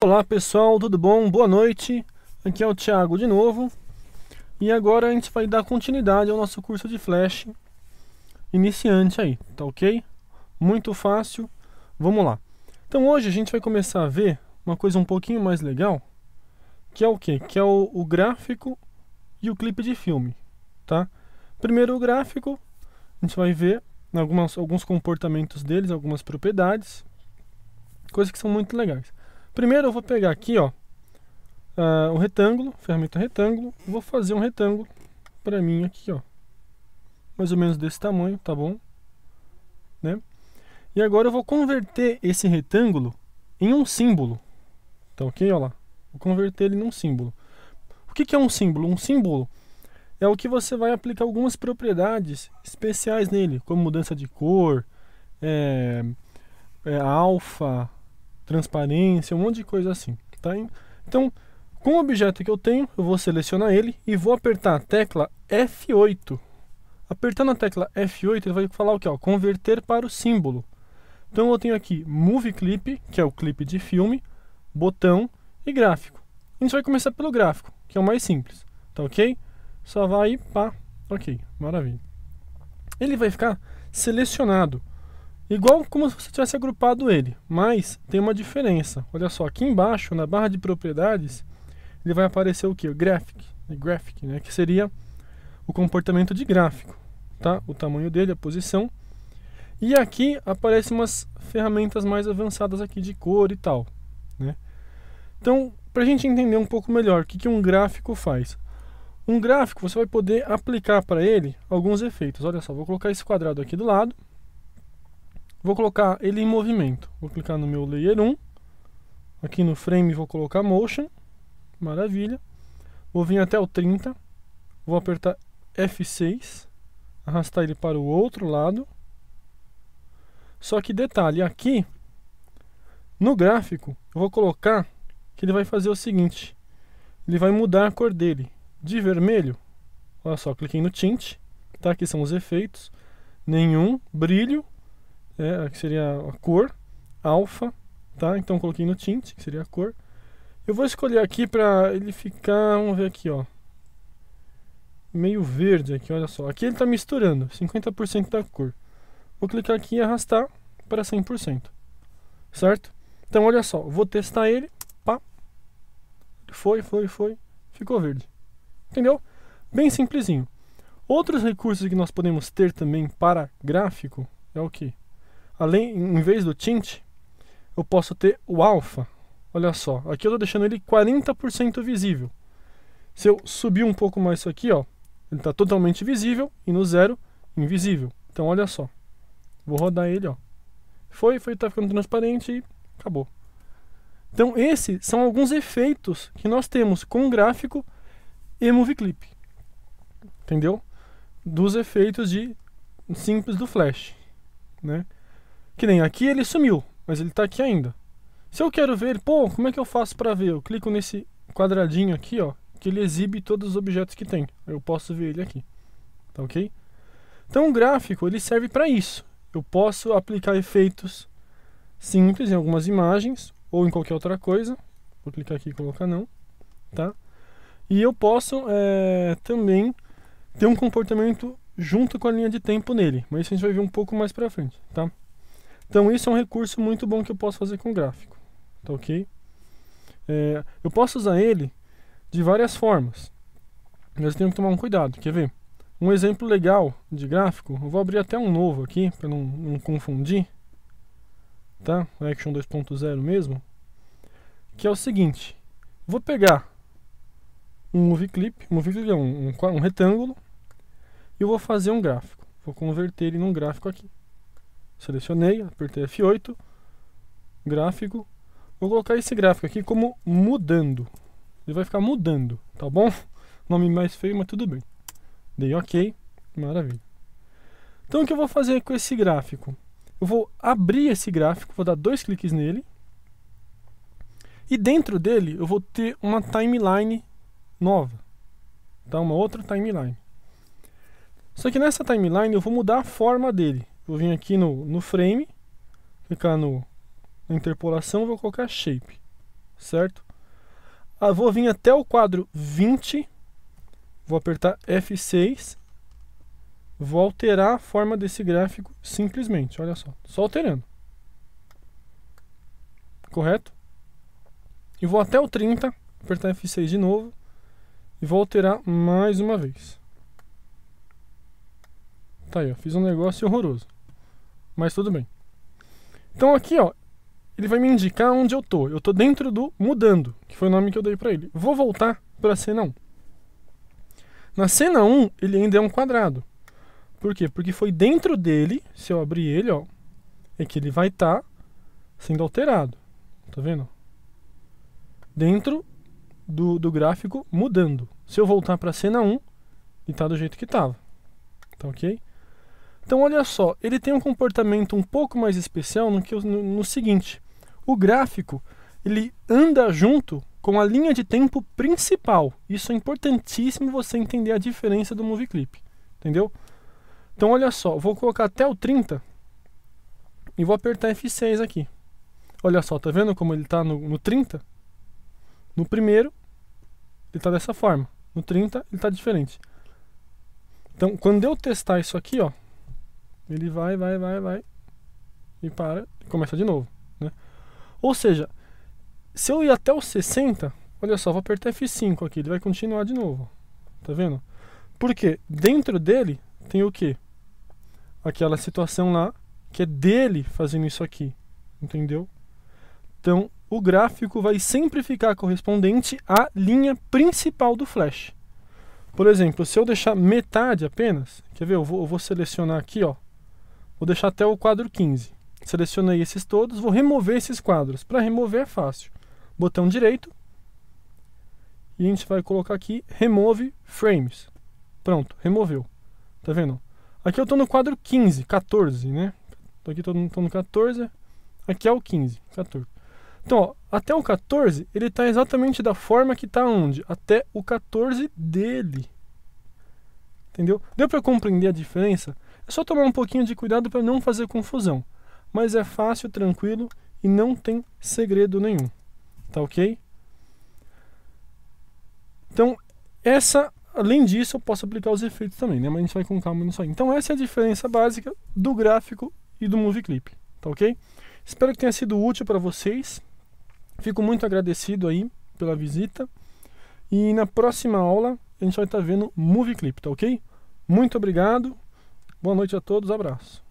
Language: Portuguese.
Olá pessoal, tudo bom? Boa noite, aqui é o Thiago de novo. E agora a gente vai dar continuidade ao nosso curso de Flash iniciante aí, tá ok? Muito fácil, vamos lá. Então hoje a gente vai começar a ver uma coisa um pouquinho mais legal, que é o quê? Que é o gráfico e o clipe de filme, tá? Primeiro o gráfico, a gente vai ver alguns comportamentos deles, algumas propriedades, coisas que são muito legais. Primeiro eu vou pegar aqui, ó, o retângulo, ferramenta retângulo, vou fazer um retângulo para mim aqui, ó, mais ou menos desse tamanho, tá bom? Né? E agora eu vou converter esse retângulo em um símbolo, tá ok? Olha lá, vou converter ele num símbolo. O que é um símbolo? Um símbolo é o que você vai aplicar algumas propriedades especiais nele, como mudança de cor, alfa, transparência, um monte de coisa assim, tá? Então, com o objeto que eu tenho, eu vou selecionar ele e vou apertar a tecla F8. Apertando a tecla F8, ele vai falar o que? Converter para o símbolo. Então eu tenho aqui Move Clip, que é o clipe de filme, botão e gráfico. A gente vai começar pelo gráfico, que é o mais simples, tá ok? Só vai e pá, ok, maravilha. Ele vai ficar selecionado, igual como se você tivesse agrupado ele, mas tem uma diferença. Olha só, aqui embaixo, na barra de propriedades, ele vai aparecer o que? O graphic, né? Que seria o comportamento de gráfico, tá? O tamanho dele, a posição. E aqui aparecem umas ferramentas mais avançadas aqui de cor e tal, né? Então, para a gente entender um pouco melhor o que um gráfico faz. Um gráfico, você vai poder aplicar para ele alguns efeitos. Olha só, vou colocar esse quadrado aqui do lado. Vou colocar ele em movimento. Vou clicar no meu Layer 1. Aqui no Frame vou colocar Motion. Maravilha. Vou vir até o 30. Vou apertar F6. Arrastar ele para o outro lado. Só que detalhe, aqui no gráfico eu vou colocar que ele vai fazer o seguinte. Ele vai mudar a cor dele. De vermelho. Olha só, cliquei no Tint. Tá? Aqui são os efeitos. Nenhum. Brilho. Que seria a cor, alfa, tá? Então coloquei no tint, que seria a cor. Eu vou escolher aqui para ele ficar, vamos ver aqui, ó, meio verde aqui, olha só. Aqui ele está misturando 50% da cor. Vou clicar aqui e arrastar para 100%, certo? Então olha só, vou testar ele, pá. Foi, ficou verde. Entendeu? Bem simplesinho. Outros recursos que nós podemos ter também para gráfico é o que? Em vez do tint, eu posso ter o alfa. Olha só, aqui eu estou deixando ele 40% visível. Se eu subir um pouco mais isso aqui, ó, ele está totalmente visível e no zero, invisível. Então olha só, vou rodar ele, ó. Tá ficando transparente e acabou. Então esses são alguns efeitos que nós temos com gráfico e Movie Clip. Entendeu? Dos efeitos simples do Flash, né? Que nem aqui ele sumiu, mas ele está aqui ainda. Se eu quero ver ele, como é que eu faço para ver? Eu clico nesse quadradinho aqui, ó, que ele exibe todos os objetos que tem. Eu posso ver ele aqui, tá ok? Então o gráfico, ele serve para isso. Eu posso aplicar efeitos simples em algumas imagens, ou em qualquer outra coisa. Vou clicar aqui e colocar não, tá? E eu posso também ter um comportamento junto com a linha de tempo nele, mas isso a gente vai ver um pouco mais para frente, tá? Então isso é um recurso muito bom que eu posso fazer com gráfico, tá ok? Eu posso usar ele de várias formas, mas eu tenho que tomar um cuidado, quer ver? Um exemplo legal de gráfico, eu vou abrir até um novo aqui, para não confundir, tá? O Action 2.0 mesmo, que é o seguinte, vou pegar um Movie Clip é um retângulo, e eu vou fazer um gráfico, vou converter ele num gráfico aqui. Selecionei, apertei F8, gráfico. Vou colocar esse gráfico aqui como mudando. Ele vai ficar mudando, tá bom? Nome mais feio, mas tudo bem. Dei OK, maravilha. Então o que eu vou fazer com esse gráfico? Eu vou abrir esse gráfico, vou dar 2 cliques nele. E dentro dele eu vou ter uma timeline nova. Tá? Uma outra timeline. Só que nessa timeline eu vou mudar a forma dele. Vou vir aqui no frame, clicar na interpolação, vou colocar shape. certo? Vou vir até o quadro 20, vou apertar F6, vou alterar a forma desse gráfico simplesmente, olha só alterando. Correto? E vou até o 30, apertar F6 de novo, e vou alterar mais uma vez. Tá aí, ó, fiz um negócio horroroso, mas tudo bem. Então aqui, ó, ele vai me indicar onde eu tô. Eu tô dentro do mudando, que foi o nome que eu dei pra ele. Vou voltar para a cena 1. Na cena 1, ele ainda é um quadrado. Por quê? Porque foi dentro dele, se eu abrir ele, ó, é que ele vai estar sendo alterado. Tá vendo? Dentro do gráfico mudando. Se eu voltar para a cena 1, ele tá do jeito que tava. Tá ok? Então olha só, ele tem um comportamento um pouco mais especial no seguinte. O gráfico, ele anda junto com a linha de tempo principal. Isso é importantíssimo você entender a diferença do Movie Clip. Entendeu? Então olha só, vou colocar até o 30 e vou apertar F6 aqui. Olha só, tá vendo como ele está no 30? No primeiro, ele está dessa forma. No 30, ele está diferente. Então, quando eu testar isso aqui, ó, ele vai e para e começa de novo, né? Ou seja, se eu ir até o 60, olha só, vou apertar F5 aqui, ele vai continuar de novo. Tá vendo? Porque dentro dele tem o quê? Aquela situação lá que é dele fazendo isso aqui, entendeu? Então, o gráfico vai sempre ficar correspondente à linha principal do flash. Por exemplo, se eu deixar metade apenas, quer ver? Eu vou selecionar aqui, ó. Vou deixar até o quadro 15. Selecionei esses todos, vou remover esses quadros. Para remover é fácil. Botão direito. E a gente vai colocar aqui, remove frames. Pronto, removeu. Tá vendo? Aqui eu estou no quadro 15, 14, né? Aqui estou no 14, aqui é o 15, 14. Então, ó, até o 14, ele está exatamente da forma que está onde? Até o 14 dele. Entendeu? Deu para compreender a diferença? É só tomar um pouquinho de cuidado para não fazer confusão. Mas é fácil, tranquilo e não tem segredo nenhum. Tá ok? Então, além disso, eu posso aplicar os efeitos também, né? Mas a gente vai com calma nisso aí. Então, essa é a diferença básica do gráfico e do Movie Clip. Tá ok? Espero que tenha sido útil para vocês. Fico muito agradecido aí pela visita. E na próxima aula a gente vai estar vendo Movie Clip, tá ok? Muito obrigado. Boa noite a todos, abraço.